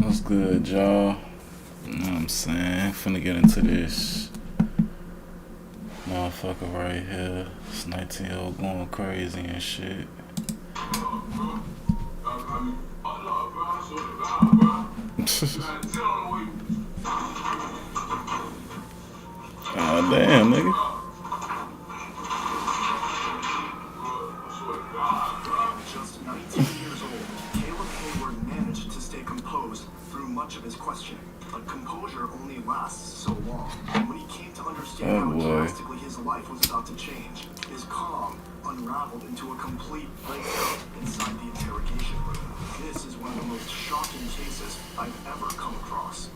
What's good, y'all? You know what I'm saying? Finna get into this motherfucker right here. This 19-year-old going crazy and shit. Ah, damn, nigga. Just 19 years old, Caleb Hayward managed to stay composed through much of his questioning. But composure only lasts so long. When he came to understand how drastically his life was about to change, his calm unraveled into a complete breakdown inside the interrogation room. This is one of the most shocking cases I've ever come across.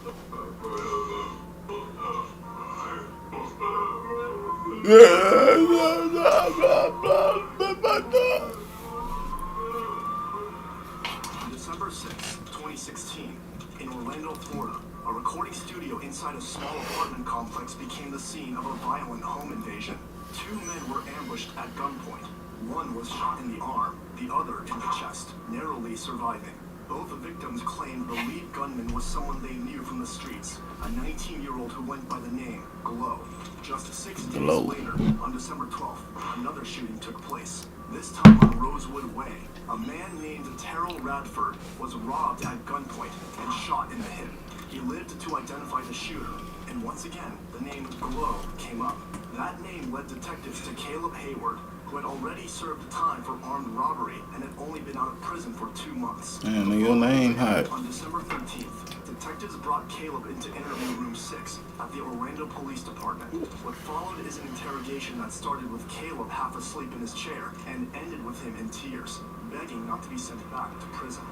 On December 6, 2016, in Orlando, Florida, a recording studio inside a small apartment complex became the scene of a violent home invasion. Two men were ambushed at gunpoint. One was shot in the arm, the other in the chest, narrowly surviving. Both victims claimed the lead gunman was someone they knew from the streets, a 19-year-old who went by the name Glow. Just 6 days later, on December 12th, another shooting took place. This time on Rosewood Way, a man named Terrell Radford was robbed at gunpoint and shot in the hip. He lived to identify the shooter, and once again, the name Glow came up. That name led detectives to Caleb Hayward, who had already served time for armed robbery and had only been out of prison for 2 months. Damn, your name hot. On December 13th, detectives brought Caleb into interview room 6 at the Orlando Police Department. What followed is an interrogation that started with Caleb half asleep in his chair and ended with him in tears, begging not to be sent back to prison.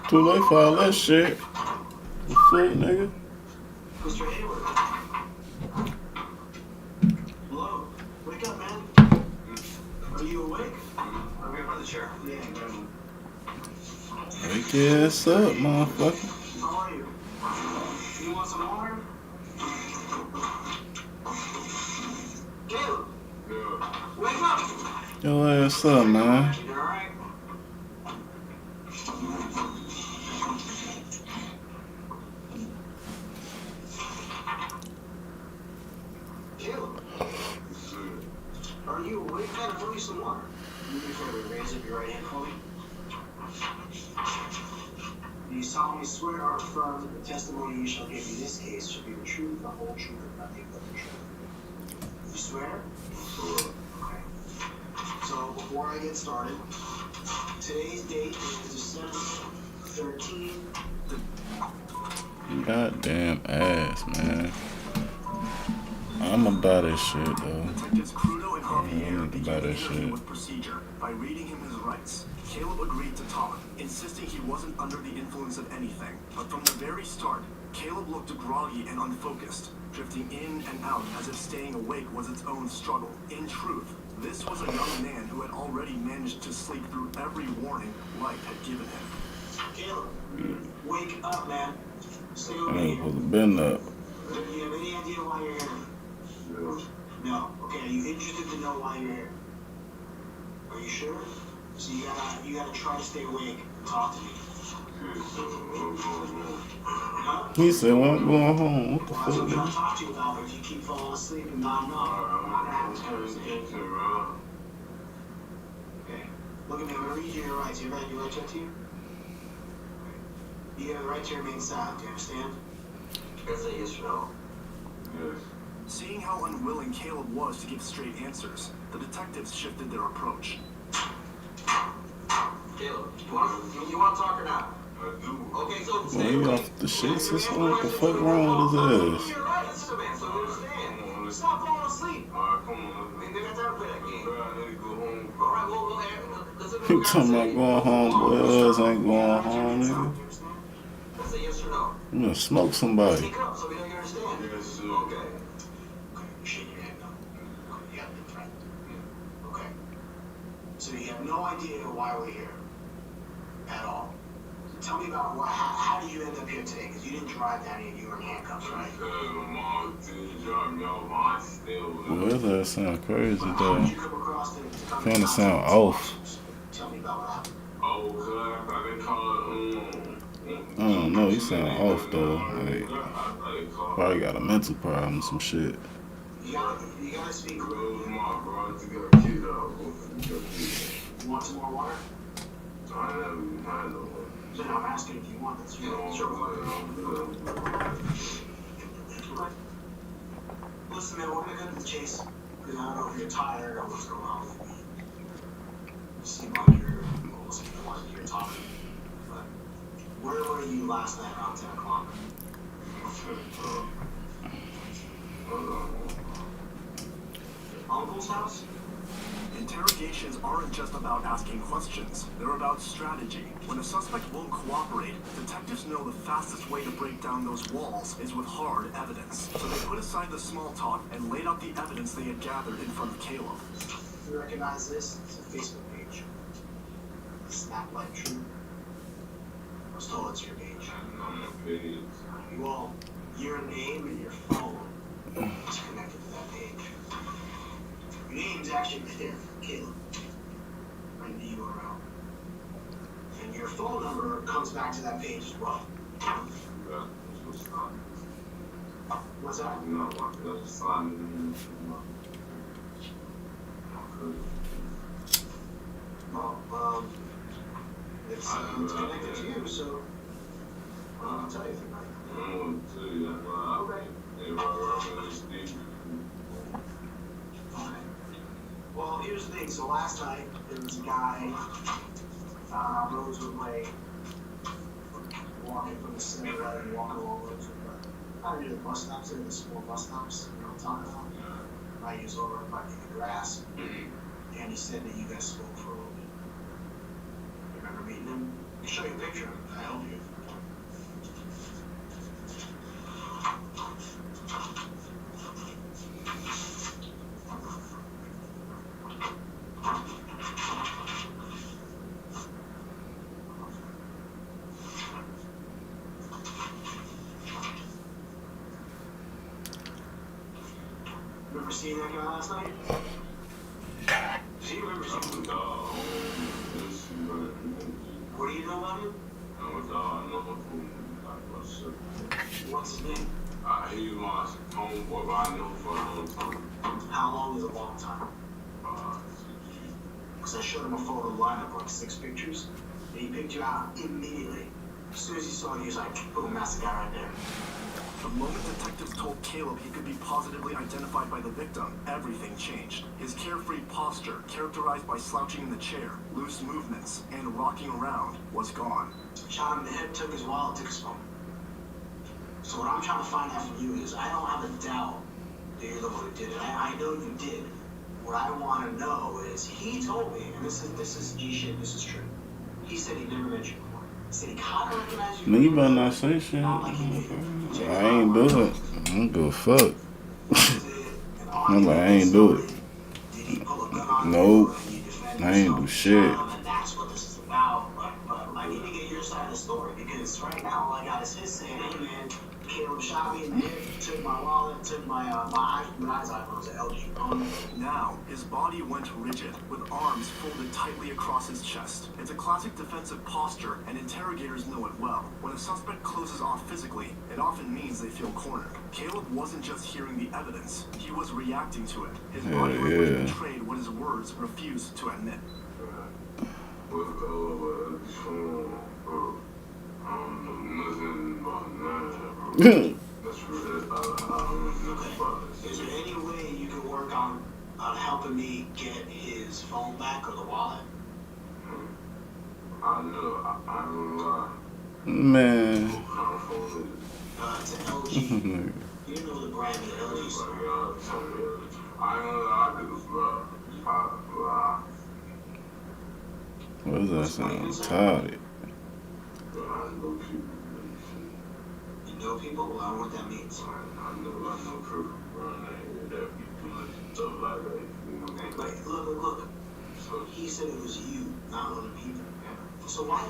Too late for all that shit. The fuck, nigga? Mr. Hayward. Hello. Wake up, man. Are you awake? I'm here by the chair. Yeah, Wake your ass up, motherfucker. how are you? You want some water? Caleb! Wake up! Your ass up, man. You alright? Caleb! Are you awake, man? I brought you some water. You can raise up your right hand for me. Do you solemnly swear or affirm that the testimony you shall give in this case shall be the truth, the whole truth, and nothing but the truth? You swear? Okay. So, before I get started, today's date is December 13th. Goddamn ass, man. I'm about this shit, though. Detectives Crudo and Javier began about the that interview shit. with procedure by reading him his rights. Caleb agreed to talk, insisting he wasn't under the influence of anything. But from the very start, Caleb looked groggy and unfocused, drifting in and out as if staying awake was its own struggle. In truth, this was a young man who had already managed to sleep through every warning life had given him. Caleb, wake up, man. Stay I over ain't here. supposed to been up. Do you have any idea why you're here? No. Okay, are you interested to know why you're here? Are you sure? So you gotta try to stay awake and talk to me. Huh? He said, well, I'm going home. What the Well, that's what I'm trying fuck, to talk to you about, but if you keep falling asleep and nodding off, okay. Look at me, I'm gonna read you your rights. You read your rights up to you? You have the right to remain silent, do you understand? Is it yes or no? Yes. Seeing how unwilling Caleb was to give straight answers, the detectives shifted their approach. Caleb, you want to talk or not? I do. Okay, so Boy, he off the shits or something? What the fuck wrong with his ass? You're right, listen to me, so you understand. Stop falling asleep. Alright, come on. They got time to play that game. I need to go home. Alright, well, listen to He me. talking about going home, boy. His ass ain't going home, nigga. That's a yes or no. You gonna smoke somebody. Take it up so we know you understand. Yes, sir. Okay. Okay, shake your head no. Okay, you have been threatened. Okay. So you have no idea why we're here. At all. So tell me about how did you end up here today? Because you didn't drive down here, you were in handcuffs, right? My mom didn't drop me off. My still was. Boy, his ass sound crazy, How though. did you come across the Kinda sound off. Tell me about what happened. Oh, cuz I got called, don't know. He sound off though. Like, probably got a mental problem, some shit. You gotta speak. You want some more water? Then I'm asking if you want this. Listen, man, we're gonna cut to the chase. Because I don't know if you're tired or what's going on with me. You seem like you're almost like you're talking. But where were you last night around 10 o'clock? Uncle's house? Interrogations aren't just about asking questions. They're about strategy. When a suspect won't cooperate, detectives know the fastest way to break down those walls is with hard evidence. So they put aside the small talk and laid out the evidence they had gathered in front of Caleb. You recognize this? It's a Facebook page. Snap like true. I was told it's your page. Well, your name and your phone is connected to that page. Your name's actually there, Caleb. Right in the URL. And your phone number comes back to that page as well. What's that? Well, it's connected to you, so I don't tell you anything, right? Okay. Well, here's the thing. So last night, there was a guy Rosewood Way walking from the 7-Eleven, walking along Rosewood Way. I near the bus stops, there, the small bus stops, you know what I'm talking about? Right, he was over by the grass, and he said that you guys spoke for a little bit. You remember meeting him? I'll show you a picture of him. I help you. Remember seeing that guy last night? Do you remember seeing him? What do you know about him? What's his name? He was my homeboy, but I know for a long time. How long is a long time? Because I showed him a photo lineup, like 6 pictures, and he picked you out immediately. As soon as he saw you, he was like, boom, that's the guy right there. The moment detectives told Caleb he could be positively identified by the victim, everything changed. His carefree posture, characterized by slouching in the chair, loose movements, and rocking around, was gone. Shot him in the head, took his wallet, took his phone. So what I'm trying to find out from you is, I don't have a doubt that you're the one who did it. I know you did. What I want to know is, he told me, and this is G shit, this is true. He said he never met you before. He said he kind of recognized you. Man, you better not say shit. I ain't do it. I don't give a fuck. I'm like, I ain't do it. Nope. I ain't do shit. And that's what this is about. But I need to get your side of the story, because right now all I got is his saying, hey man, Caleb shot me in the head, took my wallet, took my iPhone's an LG phone. Now, his body went rigid, with arms folded tightly across his chest. It's a classic defensive posture, and interrogators know it well. When a suspect closes off physically, it often means they feel cornered. Caleb wasn't just hearing the evidence, he was reacting to it. His body language betrayed what his words refused to admit. Is there any way you can work on helping me get his phone back or the wallet? Man. It's an LG. You know the brand of the LG. What does that sound? Tired. You know people? Well, I don't know what that means. Look. He said it was you, not other people. So why?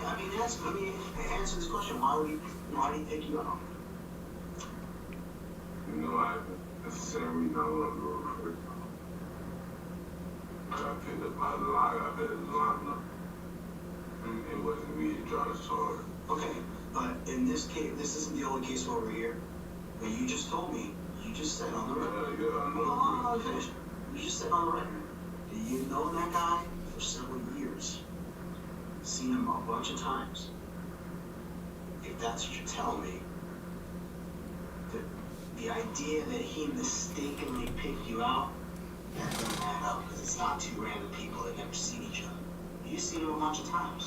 Answer this question. Why do you think you got on? I necessarily know what I'm doing for it. I picked up my line, I bet it was lined up. It wasn't me to try to solve it. Okay, but in this this case, this isn't the only case over here. But you just told me, you just said on the record. Yeah, I know. Oh, finish. You just said on the record that you know that guy for several years. Seen him a bunch of times. If that's what you're telling me, the idea that he mistakenly picked you out, that doesn't add up because it's not two random people that never seen each other. You've seen him a bunch of times.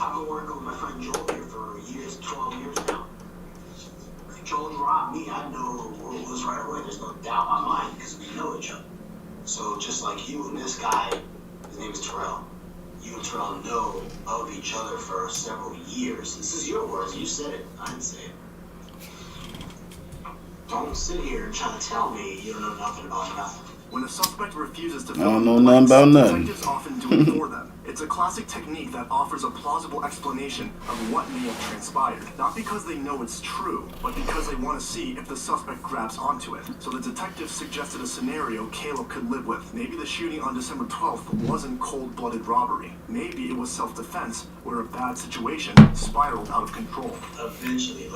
I've been working with my friend Joel here for years, 12 years now. If Joel dropped me, I know who it was right away. There's no doubt in my mind because we know each other. So just like you and this guy, his name is Terrell. You and Terrell know of each other for several years. This is your words. You said it. I didn't say it. Don't sit here and try to tell me you don't know nothing about nothing. When a suspect refuses to I don't know nothing about nothing. detectives often do it for them. It's a classic technique that offers a plausible explanation of what may have transpired. Not because they know it's true, but because they want to see if the suspect grabs onto it. So the detectives suggested a scenario Caleb could live with. Maybe the shooting on December 12th wasn't cold-blooded robbery. Maybe it was self-defense, where a bad situation spiraled out of control. Eventually,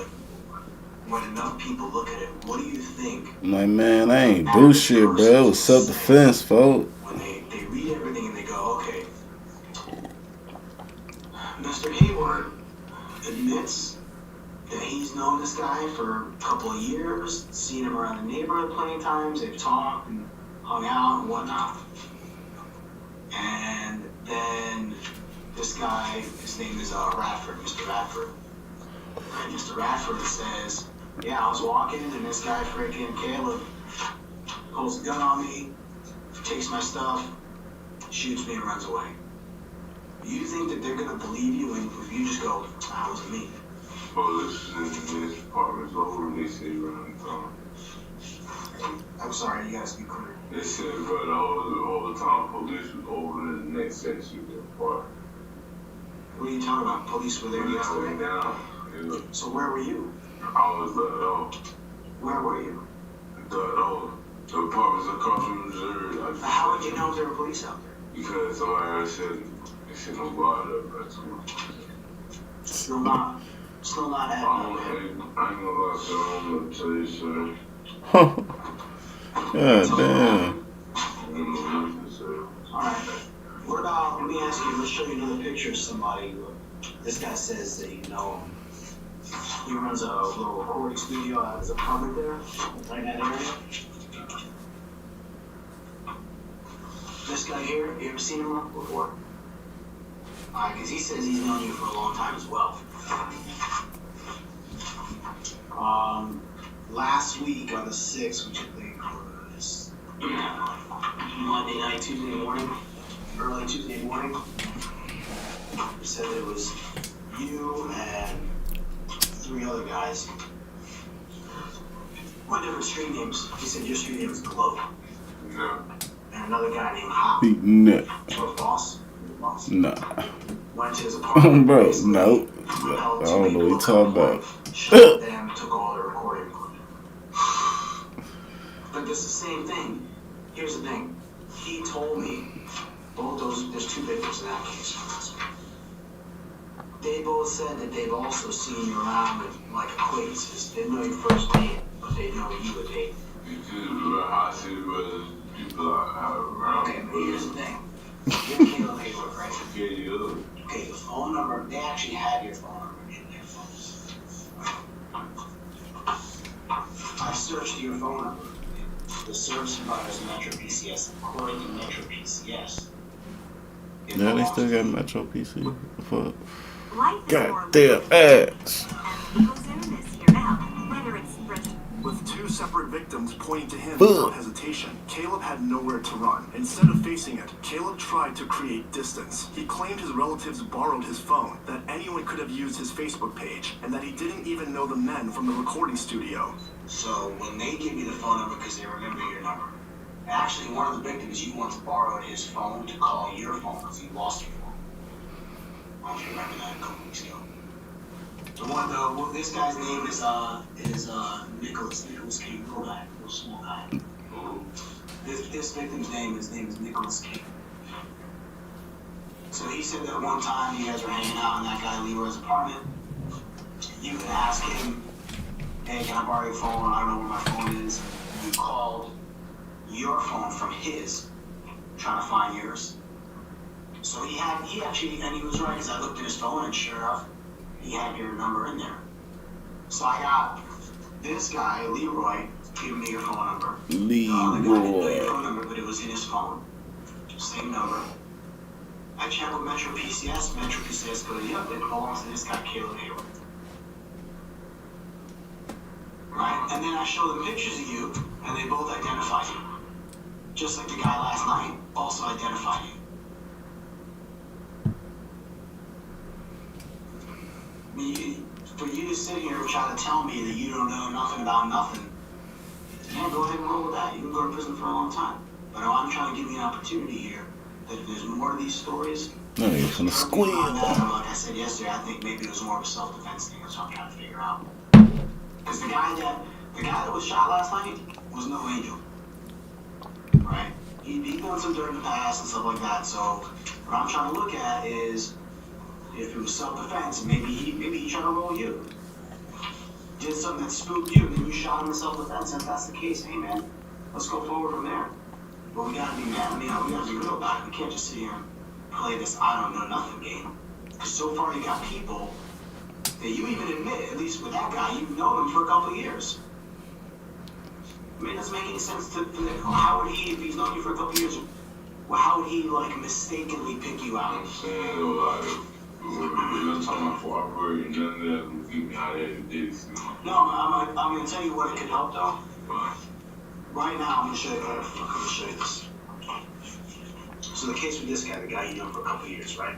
when enough people look at it, what do you think? I'm like, man, I ain't do shit, bro. It was self-defense, folks. When they read everything and they go, okay, Mr. Hayward admits that he's known this guy for a couple of years, seen him around the neighborhood plenty of times, they've talked and hung out and whatnot. And then this guy, his name is Radford, Mr. Radford. And Mr. Radford says, yeah, I was walking and this guy freaking Caleb pulls a gun on me, takes my stuff, shoots me and runs away. You think that they're gonna believe you if you just go, that was me? Police in this department's over, they say around town. I'm sorry, you gotta be clear. They said, bro, the whole time police was over in the next section of the park. What are you talking about? Police were there yesterday? Down. Yeah. So where were you? I was let off. Where were you? The apartments across from Missouri. How did you know there were police out there? Because somebody else said, they said no guard up. That's all. Still not I happening. ain't gonna lie, so I'm gonna tell you, sir. God damn. Alright. What about, let me ask you, let's show you another picture of somebody. This guy says that you know him. He runs a little recording studio out of his apartment there, right in that area. This guy here, you ever seen him before? Because he says he's known you for a long time as well. Last week on the 6th, which I think was Monday night, Tuesday morning, early Tuesday morning, he said it was you and 3 other guys with different street names. He said your street name is Glow. Yeah. And another guy named Hop. Nah. Your boss. Nah. Went to his apartment. Bro, no. I don't know what you talking about. Shot them, took all the recording equipment. But it's the same thing. Here's the thing. He told me both those. There's 2 victims in that case. They both said that they've also seen you around with like acquaintances. They know you first date, but they know you would date. You just I see whether people are around. Okay, but here's the thing. You're Caleb Hayward, right? Yeah, you. Okay, the phone number. They actually had your phone number in their phones. I searched your phone number. The service provider is Metro PCS. According to Metro PCS. Yeah, they still got Metro PC. Fuck. God damn ass. With 2 separate victims pointing to him without hesitation, Caleb had nowhere to run. Instead of facing it, Caleb tried to create distance. He claimed his relatives borrowed his phone, that anyone could have used his Facebook page, and that he didn't even know the men from the recording studio. So when they give you the phone number because they remember your number, actually one of the victims, you once borrowed his phone to call your phone because he lost your phone. I don't know if you remember that a couple weeks ago. This guy's name is Nicholas. Nicholas King, little guy, little small guy. This victim's name, his name is Nicholas King. So he said that one time you guys were hanging out in that guy Leroy's apartment, You can ask him, hey, can I borrow your phone? I don't know where my phone is. You called your phone from his, trying to find yours. So he actually, and he was right, because I looked at his phone, and sure enough, he had your number in there. So I got this guy, Leroy, giving me your phone number. The other guy didn't know your phone number, but it was in his phone. Same number. I checked with Metro PCS. Metro PCS goes, yep, it belongs to this guy, Caleb Hayward. Right? And then I show them pictures of you, and they both identified you. Just like the guy last night also identified you. For you to sit here and try to tell me that you don't know nothing about nothing, yeah, go ahead and roll with that. You can go to prison for a long time. But I'm trying to give you an opportunity here that if there's more of these stories, no, you're gonna squeal. Like I said yesterday, I think maybe it was more of a self-defense thing. That's what I'm trying to figure out. Because the guy that was shot last night was no angel, right? He done some dirt in the past and stuff like that. So what I'm trying to look at is if it was self-defense, maybe he tried to roll you. Did something that spooked you, and then you shot him in self-defense. And if that's the case, hey man, let's go forward from there. But we gotta be mad. I mean, we gotta be real about it. We can't just sit here and play this I don't know nothing game. Because so far you got people that you even admit, at least with that guy, you've known him for a couple of years. I mean, it doesn't make any sense to how would he, if he's known you for a couple of years, well, how would he like mistakenly pick you out? I'm saying, like, you're talking about before I worry, none of that will keep me out of this. No, I'm gonna tell you what it could help though. Right now, I'm gonna show you this. So the case with this guy, the guy you know for a couple of years, right?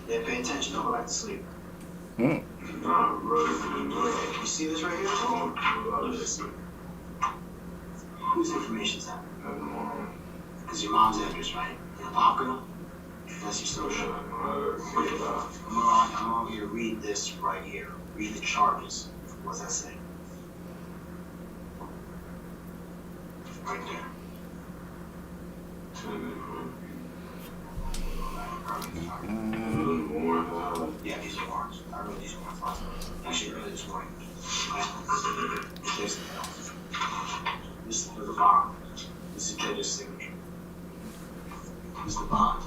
Yeah, pay attention, don't go back to sleep. Nah, bro. You see this right here? Look at this. Whose information is that? Because your mom's address, right? Your Papa? That's your social. I'm on here to read this right here. Read the charges. What's that say? Right there. Yeah, these are warrants. I wrote these warrants. Actually, early this morning. This is the bond. This is judge's signature. This is the bond.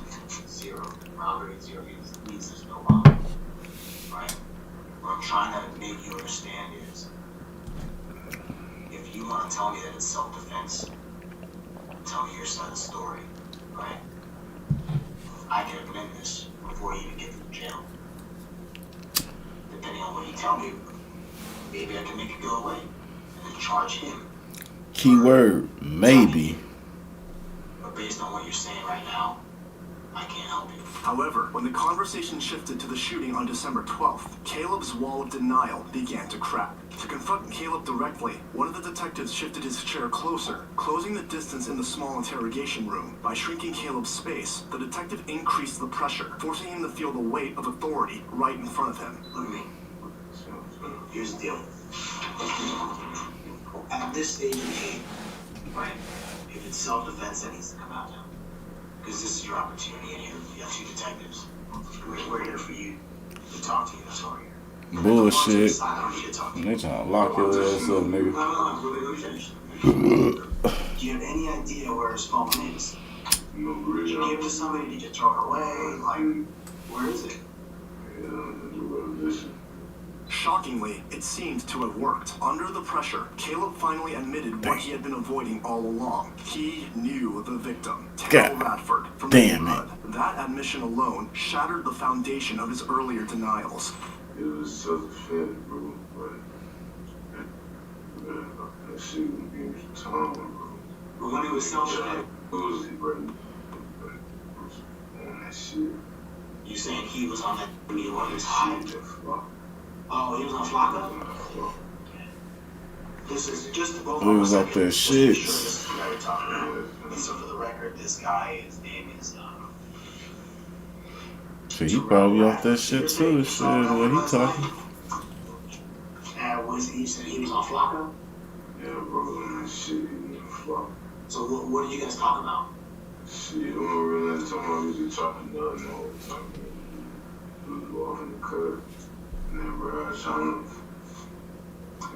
0. Robbery 0 means there's no bond. Right? What I'm trying to make you understand is if you want to tell me that it's self-defense, tell me your side of the story. Right? I can admit this before you even get to the jail. Depending on what you tell me, maybe I can make it go away and then charge him. Keyword, maybe. But based on what you're saying right now, I can't help you. However, when the conversation shifted to the shooting on December 12th, Caleb's wall of denial began to crack. To confront Caleb directly, one of the detectives shifted his chair closer, closing the distance in the small interrogation room. By shrinking Caleb's space, the detective increased the pressure, forcing him to feel the weight of authority right in front of him. Look at me. Here's the deal. At this stage of the game, right, if it's self-defense, that needs to come out now. Because this is your opportunity, and you have 2 detectives. We're here for you to talk to you. That's all we're here. Bullshit. I don't need to talk to you. They trying to lock your ass up, nigga. No, finish. Do you have any idea where his phone is? Did you give it to somebody? Did you throw it away? Like, where is it? Shockingly, it seemed to have worked. Under the pressure, Caleb finally admitted what he had been avoiding all along. He knew the victim, Terrell Radford, from the neighborhood. That admission alone shattered the foundation of his earlier denials. It was self-defense, bro, but that shit was being time, bro. But when it was self-defense, Uzi, bro, on that shit. You saying he was on that meeting while he was high? Oh, he was on Flocka? This is just both of us. He was up there shit. Sure, this is what we're talking about. So for the record, this guy, his name is Shit, he probably off that shit too. Shit, what he talking? What is it? You said he was on Flocka? Yeah, bro, that shit, Flocka. So what did you guys talk about? Shit, I don't realize talking about was talking to us, we was walking the cut. And then bro, I shot him.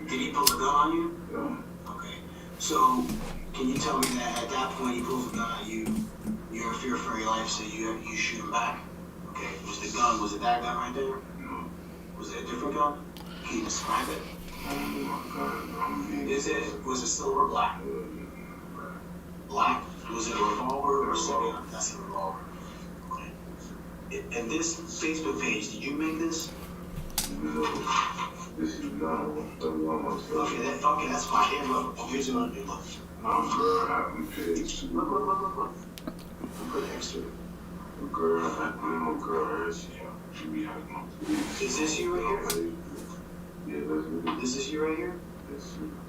Did he pull a gun on you? Yeah. Okay. So, can you tell me that at that point he pulls a gun on you, you're in fear for your life, so you shoot him back? Okay. Was it that gun right there? No. Was it a different gun? Can you describe it? Was it silver or black? Black? Was it a revolver or something? That's a revolver. Okay. And this Facebook page, did you make this? No. This is not Okay, that's fine. Here, look. Here's what I'm gonna do. Look. my girl having pigs. Look. Put it next to it. My girl, she be having my pigs. Is this you right here? Yeah, that's me. Is this you right here?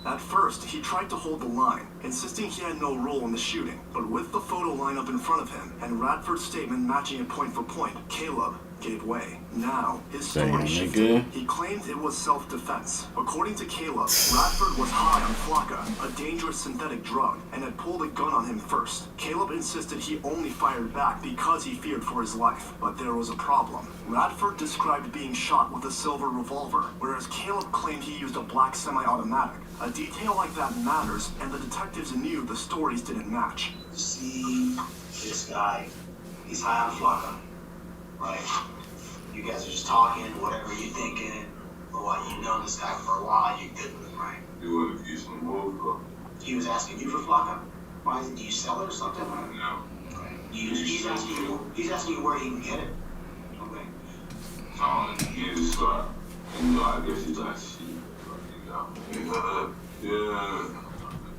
At first, he tried to hold the line, insisting he had no role in the shooting. But with the photo lineup in front of him and Radford's statement matching it point for point, Caleb gave way. Now, his story shifted. He claimed it was self-defense. According to Caleb, Radford was high on flakka, a dangerous synthetic drug, and had pulled a gun on him first. Caleb insisted he only fired back because he feared for his life. But there was a problem. Radford described being shot with a silver revolver, whereas Caleb claimed he used a black semi-automatic. A detail like that matters, and the detectives knew the stories didn't match. See, this guy, he's high on flakka, right? You guys are just talking, whatever you're thinking, or what, you know this guy for a while, you're good with him, right? You want to get some more? He was asking you for flakka? Why is it, do you sell it or something? No. Okay. He's asking you where he can get it? Okay. He's like, I guess he's like, yeah.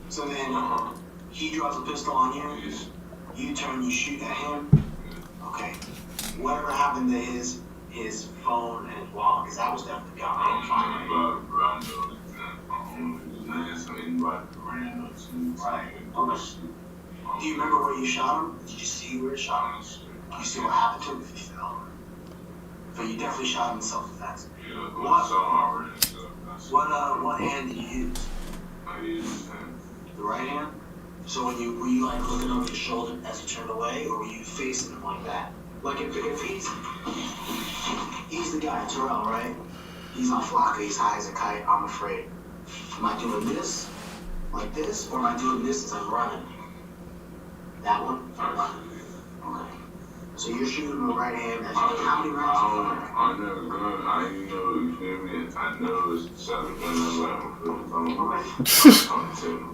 So then, he draws a pistol on you, Yes. you turn, you shoot at him? Okay. Whatever happened to his phone and his wallet, because that was definitely gone. I don't find it. Right. Okay. Do you remember where you shot him? Did you see where you shot him? You see what happened to him if he fell? But you definitely shot him in self-defense. What hand did you use? I used The right hand? So were you like looking over your shoulder as you turned away, or were you facing him like that? Like if he's the guy, Terrell, right? He's on flakka, he's high as a kite, I'm afraid. Am I doing this, like this, or am I doing this as I'm running? That one? Okay. So you're shooting with the right hand, as you, how many rounds? I never gun, I didn't know, you feel me? I know it's something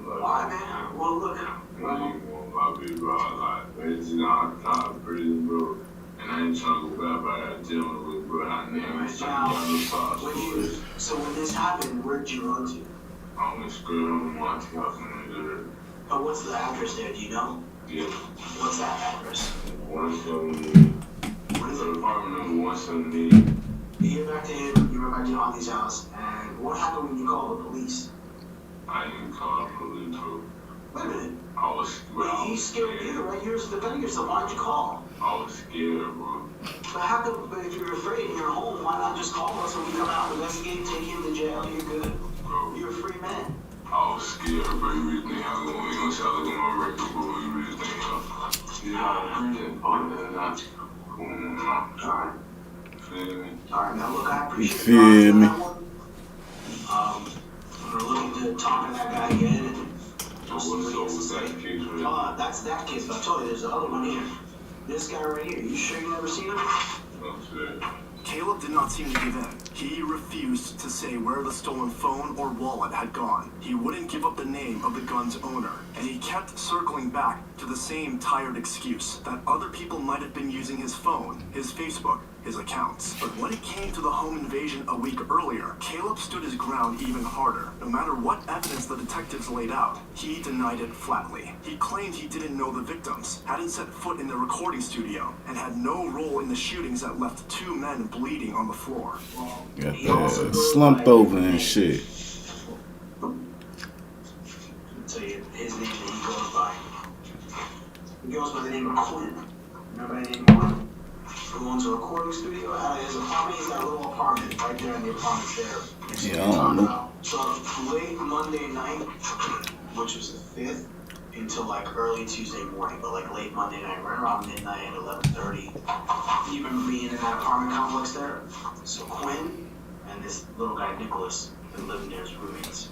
Alright, man. Well, look. And I ain't trying to go back by that dealing with, bro. I never So when this happened, where'd you run to? I'm in school, I'm watching Oh, what's the address there? Do you know? Yeah. What's that address? 170. What is it? Apartment number 170. You get back to him, you went back to Holly's house, and what happened when you called the police? I didn't call the police, bro. Wait a minute. I was Wait, he's scared you, right? You're defending yourself. Why'd you call? I was scared, bro. But how come, but if you're afraid and you're home, why not just call us when we come out, investigate, take you to jail, you're good. Bro, You're a free man. I was scared, bro. You really think I'm going to tell you my record, bro? You really think I'm Alright. Feel me? Alright, now look, I appreciate Feel you on me? that one. We're looking to talk to that guy again and we'll see what he has to say. That's that case, but I told you there's the other one here. This guy right here, you sure you never seen him? Caleb did not seem to give in. He refused to say where the stolen phone or wallet had gone. He wouldn't give up the name of the gun's owner, and he kept circling back to the same tired excuse that other people might have been using his phone, his Facebook, his accounts. But when it came to the home invasion a week earlier, Caleb stood his ground even harder. No matter what evidence the detectives laid out, he denied it flatly. He claimed he didn't know the victims, hadn't set foot in the recording studio, and had no role in the shootings that left 2 men bleeding on the floor. Got that slumped over and shit. I'll tell you his name that he goes by. He goes by the name of Quinn. Remember that name, Quinn? Who owns a recording studio out of his apartment. He's got a little apartment right there in the apartment there. Yeah, I don't know. So late Monday night, which was the 5th, until like early Tuesday morning, but like late Monday night, right around midnight at 11:30. You remember being in that apartment complex there? So Quinn and this little guy Nicholas been living there as roommates.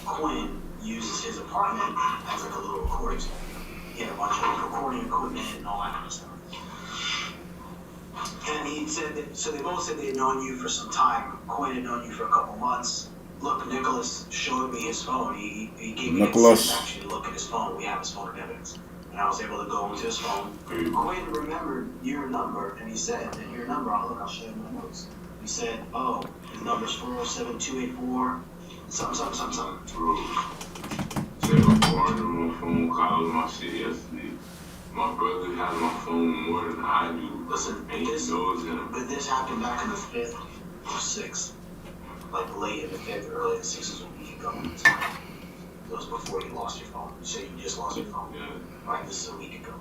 Quinn uses his apartment as like a little recording studio. He had a bunch of recording equipment and all that kind of stuff. And he said that, so they both said they had known you for some time. Quinn had known you for a couple months. Look, Nicholas showed me his phone. He gave me consent actually to look at his phone. We have his phone in evidence. And I was able to go into his phone. Quinn remembered your number, and he said that your number, I'll show you my notes. He said, oh, his number's 407-284, something. Said I'm born on my phone, calling my shit yesterday. My brother has my phone more than I do. Listen, but this happened back in the 5th or 6th. Like late in the 5th, early in the 6th is a week ago. It was before you lost your phone. You said you just lost your phone. Yeah. Right, this is a week ago.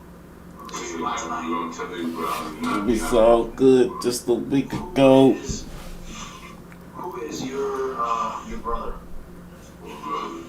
This is I'm last night. gonna tell you, bro. It'll be so good just a week ago. Who is your brother? My brother.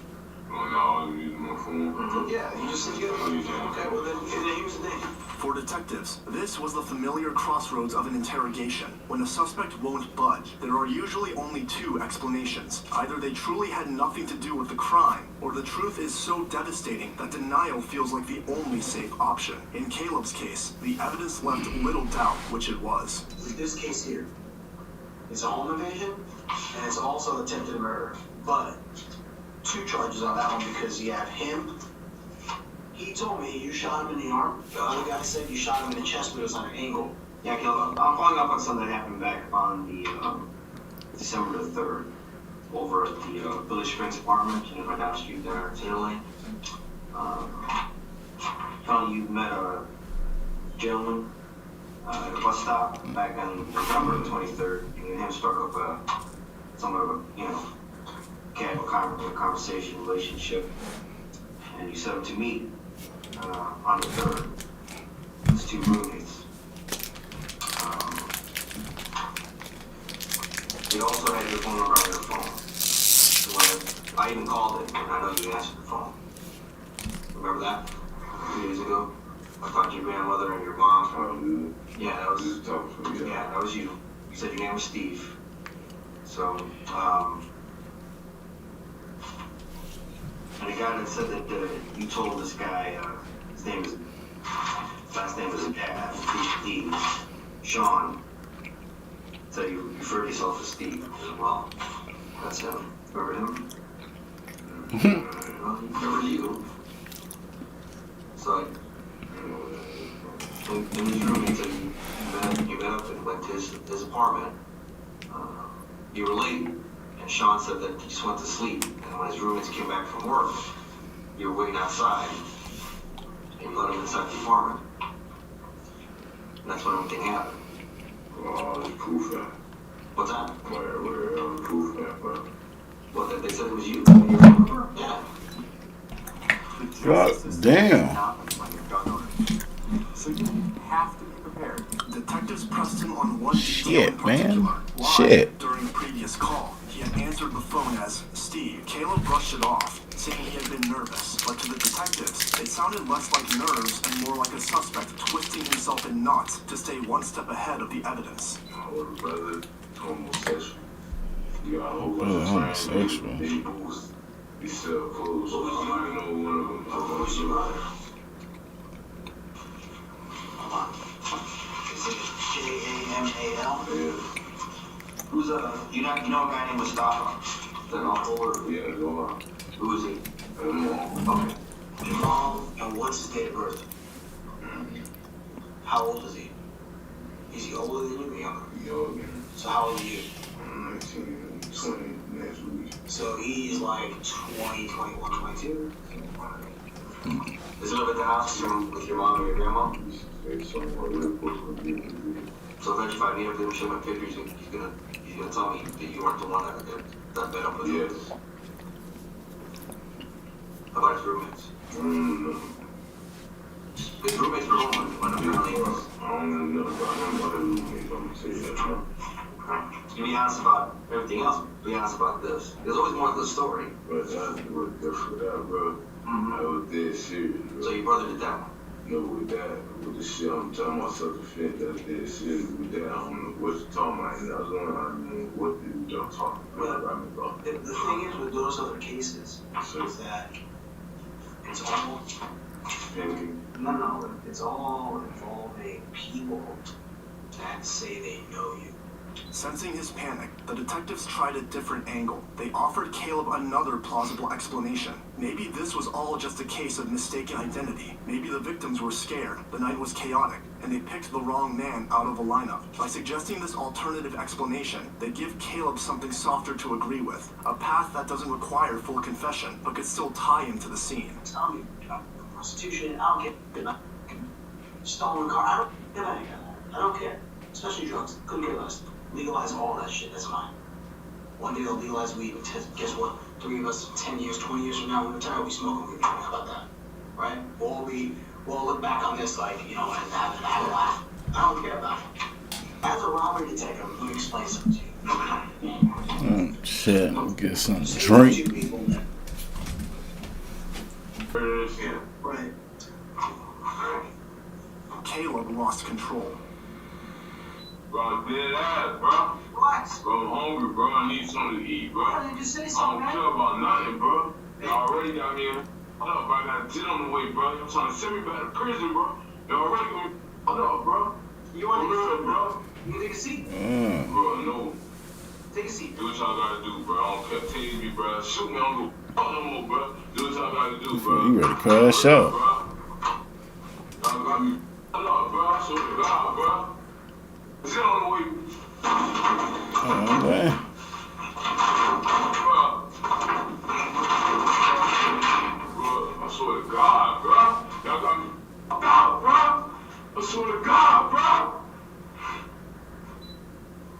I'm always using my phone. Yeah, you just said you got a phone. Okay, well then here's the thing. For detectives, this was the familiar crossroads of an interrogation. When a suspect won't budge, there are usually only two explanations. Either they truly had nothing to do with the crime, or the truth is so devastating that denial feels like the only safe option. In Caleb's case, the evidence left little doubt which it was. This case here is a home invasion, and it's also attempted murder. But 2 charges on that one because you have him. He told me you shot him in the arm. The other guy said you shot him in the chest, but it was on an angle. Yeah, I'm following up on something that happened back on the December the 3rd over at the Village Springs apartment, right down the street there at Taylor Lane. Found you met a gentleman at a bus stop back on November 23rd. You and him struck up somewhat of a, casual conversation, relationship, and you set up to meet on the 3rd. It's 2 roommates. You also had your phone number on your phone. So when I even called it, and I know you answered the phone. Remember that? A few days ago? I talked to your grandmother and your mom. Yeah, that was that was you. You said your name was Steve. So, and the guy that said that you told this guy, last name is D, Sean, so you referred yourself as Steve as well. That's him. Remember him? Remember you? So, in his room, you met up and went to his apartment. You were late. And Sean said that he just went to sleep, and when his roommates came back from work, you were waiting outside, and you let him inside the apartment. And that's when everything happened. Oh, there's proof that. What's that? Where proof that, bro? What, that they said it was you? You remember? Yeah. God damn. So you have to be prepared. Detectives pressed him on one detail Shit, in particular. man. Why? Shit. During the previous call, he had answered the phone as Steve. Caleb brushed it off, saying he had been nervous. But to the detectives, it sounded less like nerves and more like a suspect twisting himself in knots to stay one step ahead of the evidence. My older brother, homosexual. You got a whole bunch of Homosexual. labels. We sell clothes. So I might know one of them. Who's your brother? Hold on. Is it Jamal? Yeah. Who's you know a guy named Mustafa? The uncle or? Yeah, go on. Who is he? Okay. Jamal, and what's his date of birth? How old is he? Is he older than you or younger? Younger. So how old are you? 19, 20 next week. So he's like 20, 21, 22? Does he live at the house with your mom and your grandma? It's somewhere real close to me. So eventually if I meet up with him, show my pictures, he's gonna tell me that you weren't the one that met up with him? Yes. How about his roommates? His roommates were home when apparently he was. I don't know about him, but I'm gonna say that now. To be honest about everything else, be honest about this. There's always more to the story. But that's what good for that, bro. I was dead serious, bro. So your brother did that one? No, with that, with the shit I'm talking about self-defense, that's dead serious. With that, I don't know what you're talking about. And I was wondering, I don't know what y'all talking about. The thing is with those other cases is that it's all it's all involving people that say they know you. Sensing his panic, the detectives tried a different angle. They offered Caleb another plausible explanation. Maybe this was all just a case of mistaken identity. Maybe the victims were scared, the night was chaotic, and they picked the wrong man out of a lineup. By suggesting this alternative explanation, they give Caleb something softer to agree with. A path that doesn't require full confession, but could still tie him to the scene. Tell me about prostitution, I don't get stolen car, I don't get any of that. I don't care. Especially drugs. Couldn't care less. Legalize all that shit, that's fine. One day they'll legalize weed, and guess what? 3 of us, 10 years, 20 years from now, when we're retired, we'll be smoking weed. How about that? Right? We'll look back on this like, and have a laugh. I don't care about it. As a robbery detective, let me explain something to you. Shit, let me get some drink. Right. Caleb lost control. Bro, dead ass, bro. Relax. Bro, I'm hungry, bro. I need something to eat, bro. Why didn't you say I something, don't man? care about nothing, bro. They already got me in. Hold up, bro. I got 10 on the way, bro. You're trying to send me back to prison, bro. They already got me. Hold up, bro. You want For real, bro. You can take a seat? Bro, no. Take a seat. Do what y'all gotta do, bro. I don't care. Tase me, bro. Shoot me. I don't go fuck no more, bro. Do what y'all gotta do, bro. You ready to crash out? Y'all got me. Hold up, bro. I swear to God, bro. Sit on the way. Oh, man. I swear to God, bro. Y'all got me. God, bro. I swear to God, bro.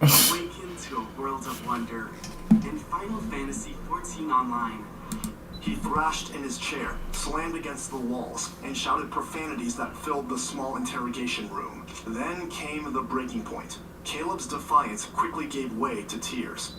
Awaken to a world of wonder in Final Fantasy XIV Online. He thrashed in his chair, slammed against the walls, and shouted profanities that filled the small interrogation room. Then came the breaking point. Caleb's defiance quickly gave way to tears.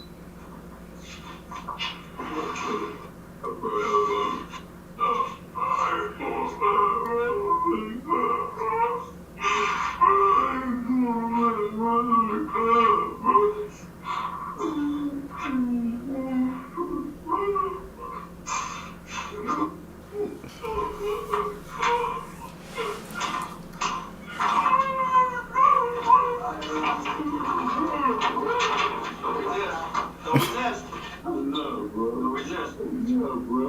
Don't resist. No, bro. Don't resist. Yeah, bro.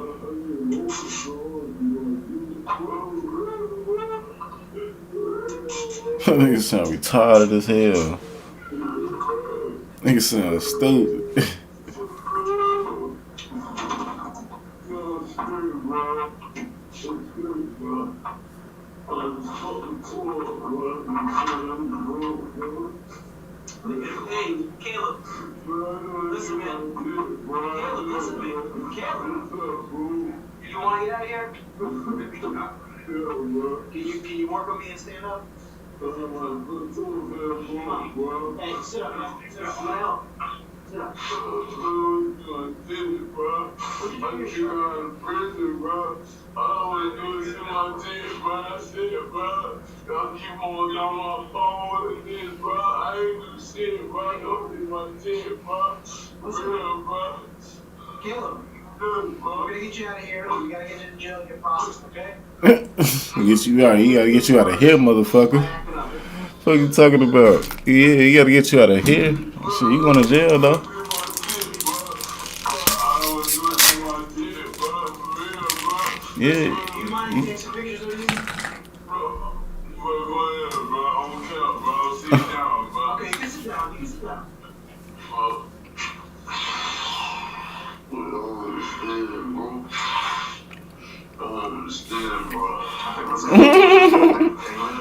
Niggas sound retarded as hell. Niggas sound stupid. Hey, Caleb. Listen, man. Caleb, listen to me. Caleb. You want to get out of here? Can you work with me and stand up? Hey, sit up, man. Sit up. I'm gonna help. Sit up. Caleb, we're gonna get you out of here. We gotta get you in jail and get processed, okay? Get you out. He gotta get you out of here, motherfucker. Acting up. What you talking about? Yeah, he gotta get you out of here. Shit, you going to jail though? Yeah. You mind if I take some pictures of you? Okay, you can sit down. You can sit down. Understand, bro.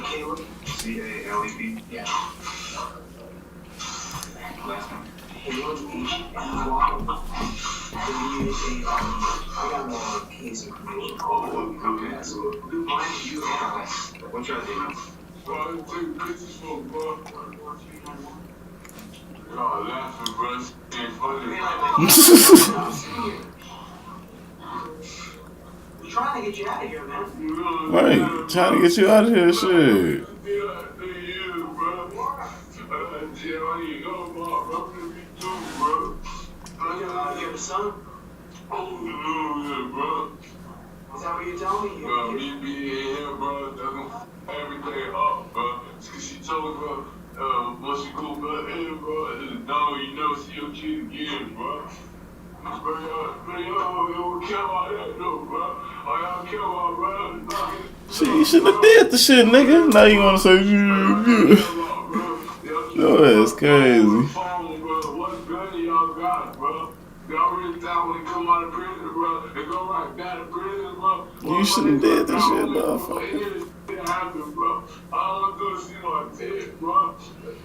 Caleb? C-A-L-E-B? Yeah. Last name? Caleb H. Walker. I got more case information. Okay, so who mind you have? What's your name? Bro, take pictures for, bro. Y'all laughing, bro. Ain't funny. We trying to get you out of here, man. Right, trying to get you out of here, shit. You're the son? Is that what you're telling me? Me being here, bro, everything up, bro. Cause she told me, once you go back in, bro, no, you never see your kid again, bro. But y'all care about that, though, bro. Y'all care about, bro. Shit, you should have did the shit, nigga. Now you wanna say, yeah. Yo, that's crazy. What gun y'all got, bro? Y'all really thought when they come out of prison, bro, they go right back to prison, bro. You should have did this shit, motherfucker. It happened, bro. I don't want to see my dead, bro.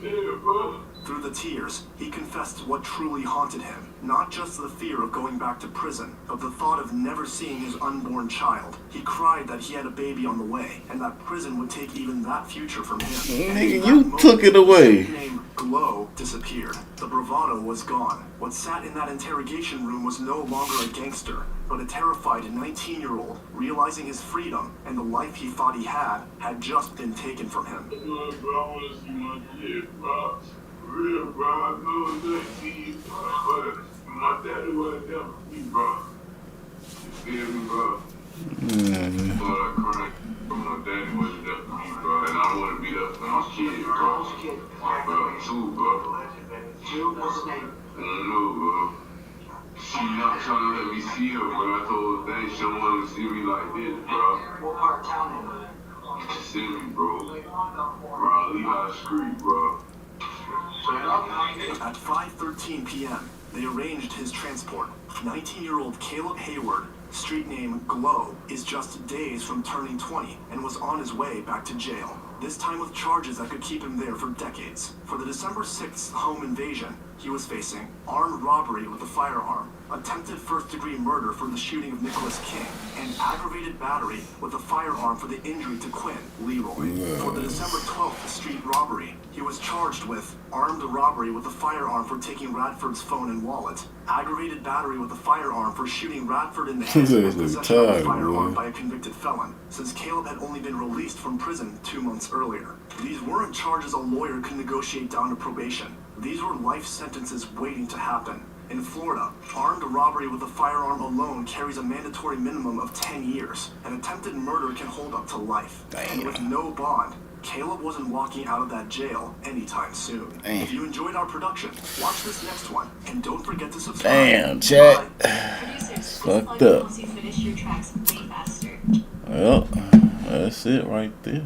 Yeah, bro. Through the tears, he confessed what truly haunted him. Not just the fear of going back to prison, but the thought of never seeing his unborn child. He cried that he had a baby on the way, and that prison would take even that future from him. Nigga, you took it away. The name Glow disappeared. The bravado was gone. What sat in that interrogation room was no longer a gangster, but a terrified 19-year-old, realizing his freedom and the life he thought he had just been taken from him. Bro, I want to see my kid, bro. Real, bro. I know that he, bro. But my daddy wasn't there for me, bro. You feel me, bro? But I cried. My daddy wasn't there for me, bro. And I don't want to be there for my kid, bro. Bro, too, bro. What's his name? I don't know, bro. She not trying to let me see her, bro. I told her that she don't want to see me like this, bro. What part of town? See me, bro. Bro, Levi Street, bro. At 5:13 p.m., they arranged his transport. 19-year-old Caleb Hayward, street name Glow, is just days from turning 20 and was on his way back to jail. This time with charges that could keep him there for decades. For the December 6th home invasion, he was facing armed robbery with a firearm, attempted first-degree murder for the shooting of Nicholas King, and aggravated battery with a firearm for the injury to Quinn Leroy. For the December 12th street robbery, he was charged with armed robbery with a firearm for taking Radford's phone and wallet, aggravated battery with a firearm for shooting Radford in the head, and possession of a firearm by a convicted felon, since Caleb had only been released from prison 2 months earlier. These weren't charges a lawyer could negotiate down to probation. These were life sentences waiting to happen. In Florida, armed robbery with a firearm alone carries a mandatory minimum of 10 years. An attempted murder can hold up to life. And with no bond, Caleb wasn't walking out of that jail anytime soon. If you enjoyed our production, watch this next one, and don't forget to subscribe. Damn, chat. Producers, Fucked this up. helps you finish your tracks way faster. Well, that's it right there.